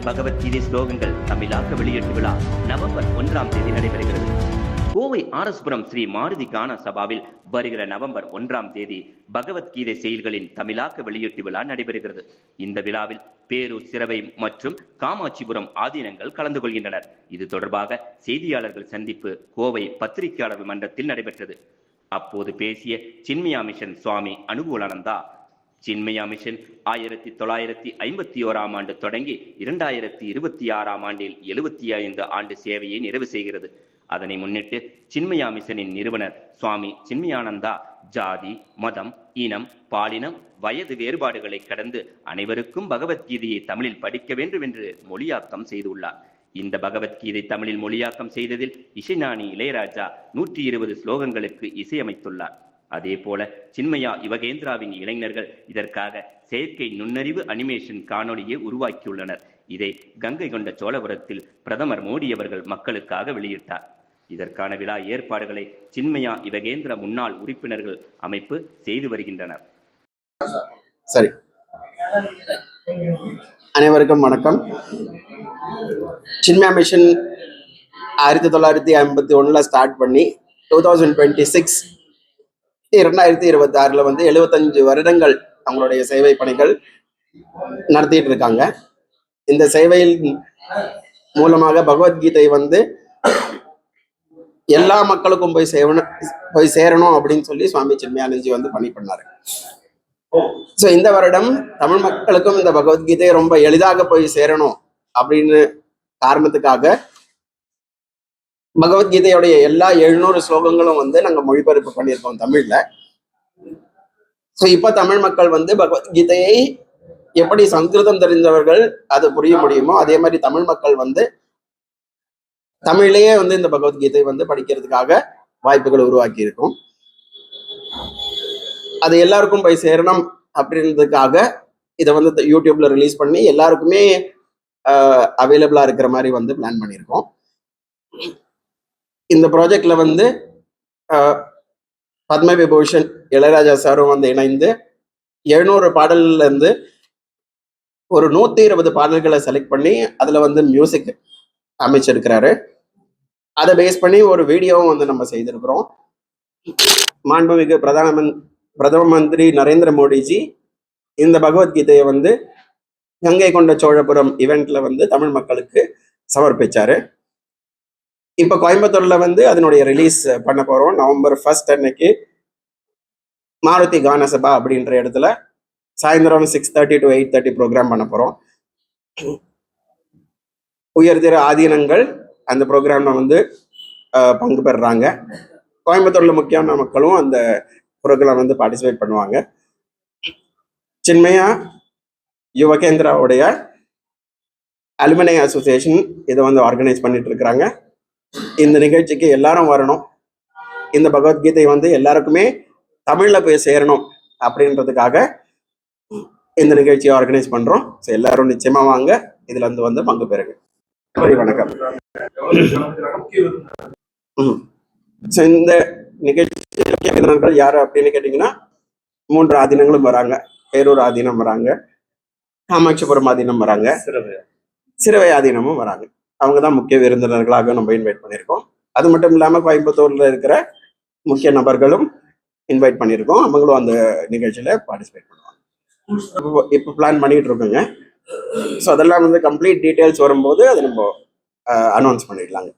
பகவத்கீதை ஸ்லோகங்கள் தமிழாக்க வெளியீட்டு விழா நவம்பர் 1ஆம் தேதி நடைபெறுகிறது. கோவை ஆர்எஸ்புரம் ஸ்ரீ மாருதி கான சபாவில் வருகிற நவம்பர் 1ஆம் தேதி பகவத்கீதை செயல்களின் தமிழாக்க வெளியீட்டு விழா நடைபெறுகிறது. இந்த விழாவில் பேரூர், சிரவை மற்றும் காமாட்சிபுரம் ஆதீனங்கள் கலந்து கொள்கின்றனர். இது தொடர்பாக செய்தியாளர்கள் சந்திப்பு கோவை பத்திரிகையாளர் மன்றத்தில் நடைபெற்றது. அப்போது பேசிய சின்மயா மிஷன் சுவாமி அனுகூலானந்தா, சின்மயா மிஷன் 1951ஆம் ஆண்டு தொடங்கி 2026ஆம் ஆண்டில் 75 ஆண்டு சேவையை நிறைவு செய்கிறது. அதனை முன்னிட்டு சின்மயா மிஷனின் நிறுவனர் சுவாமி சின்மயானந்தா ஜாதி, மதம், இனம், பாலினம், வயது வேறுபாடுகளை கடந்து அனைவருக்கும் பகவத்கீதையை தமிழில் படிக்க வேண்டும் என்று மொழியாக்கம் செய்துள்ளார். இந்த பகவத்கீதை தமிழில் மொழியாக்கம் செய்ததில் இசைஞானி இளையராஜா 120 ஸ்லோகங்களுக்கு இசையமைத்துள்ளார். அதே போல சின்மயா யுவகேந்திராவின் இளைஞர்கள் இதற்காக செயற்கை நுண்ணறிவு அனிமேஷன் காணொலியை உருவாக்கியுள்ளனர். இதை கங்கை கொண்ட சோழபுரத்தில் பிரதமர் மோடி அவர்கள் மக்களுக்காக வெளியிட்டார். இதற்கான விழா ஏற்பாடுகளை சின்மயா யுவகேந்திர முன்னாள் உறுப்பினர்கள் அமைப்பு செய்து வருகின்றனர். சரி, அனைவருக்கும் வணக்கம். சின்மயா மிஷன் 1951 ஸ்டார்ட் பண்ணி 2026 2026 75 வருடங்கள் அவங்களுடைய சேவை பணிகள் நடத்திட்டு இருக்காங்க. இந்த சேவையில் மூலமாக பகவத்கீதை எல்லா மக்களுக்கும் போய் சேரணும் அப்படின்னு சொல்லி சுவாமி சின்மயானந்தி பணி பண்ணாரு. ஸோ இந்த வருடம் தமிழ் மக்களுக்கும் இந்த பகவத்கீதை ரொம்ப எளிதாக போய் சேரணும் அப்படின்னு காரணத்துக்காக பகவத்கீதையுடைய எல்லா 700 ஸ்லோகங்களும் நாங்க மொழிபெயர்ப்பு பண்ணியிருக்கோம் தமிழ்ல. ஸோ இப்ப தமிழ் மக்கள் பகவத்கீதையை எப்படி சம்ஸ்கிருதம் தெரிந்தவர்கள் அது புரிய முடியுமோ அதே மாதிரி தமிழ் மக்கள் தமிழ்லயே இந்த பகவத்கீதை படிக்கிறதுக்காக வாய்ப்புகள் உருவாக்கி இருக்கும். அது எல்லாருக்கும் போய் சேரணும் அப்படின்றதுக்காக இதை யூடியூப்ல ரிலீஸ் பண்ணி எல்லாருக்குமே அவைலபிளா இருக்கிற மாதிரி பிளான் பண்ணியிருக்கோம். இந்த ப்ராஜெக்ட்ல பத்ம விபூஷன் இளையராஜா சாரும் இணைந்து 700 பாடல்ல இருந்து ஒரு 120 பாடல்களை செலக்ட் பண்ணி அதுல மியூசிக் அமைச்சிருக்கிறாரு. அதை பேஸ் பண்ணி ஒரு வீடியோவும் நம்ம செய்திருக்கிறோம். மாண்புமிகு பிரதம மந்திரி நரேந்திர மோடிஜி இந்த பகவத்கீதையை கங்கை கொண்ட சோழபுரம் ஈவெண்ட்ல தமிழ் மக்களுக்கு சமர்ப்பிச்சாரு. இப்ப கோயம்புத்தூர்ல அதனுடைய ரிலீஸ் பண்ண போறோம். நவம்பர் 1 அன்னைக்கு மாருதி கான சபா அப்படின்ற இடத்துல சாயந்தரம் 6:30 to 8:30 ப்ரோக்ராம் பண்ண போறோம். உயர்திர ஆதீனங்கள் அந்த ப்ரோக்ராம்ல பங்கு பெறுறாங்க. கோயம்புத்தூர்ல முக்கியமான மக்களும் அந்த ப்ரோக்ராம் பார்ட்டிசிபேட் பண்ணுவாங்க. சின்மயா யுவகேந்திராவுடைய அலுமினை அசோசியேஷன் இதை ஆர்கனைஸ் பண்ணிட்டு இருக்கிறாங்க. இந்த நிகழ்ச்சிக்கு எல்லாரும் வரணும். இந்த பகவத்கீதை எல்லாருக்குமே தமிழ்ல போய் சேரணும் அப்படின்றதுக்காக இந்த நிகழ்ச்சியை ஆர்கனைஸ் பண்றோம். ஸோ எல்லாரும் நிச்சயமா வாங்க, இதுல பங்கு பெறுங்க. வணக்கம். ஸோ இந்த நிகழ்ச்சி யாரு அப்படின்னு கேட்டீங்கன்னா 3 ஆதீனங்களும் வராங்க. பேரூர் ஆதீனம் வராங்க, காமாட்சிபுரம் ஆதீனம் வராங்க, சிரவை ஆதீனமும் வராங்க. அவங்க தான் முக்கிய விருந்தினர்களாக நம்ம இன்வைட் பண்ணியிருக்கோம். அது மட்டும் இல்லாமல் கோயம்புத்தூர்ல இருக்கிற முக்கிய நபர்களும் இன்வைட் பண்ணியிருக்கோம். அவங்களும் அந்த நிகழ்ச்சியில பார்ட்டிசிபேட் பண்ணுவாங்க. இப்போ பிளான் பண்ணிட்டு இருக்கோங்க. ஸோ அதெல்லாம் கம்ப்ளீட் டீட்டெயில்ஸ் வரும்போது அதை நம்ம அனௌன்ஸ் பண்ணிடலாங்க.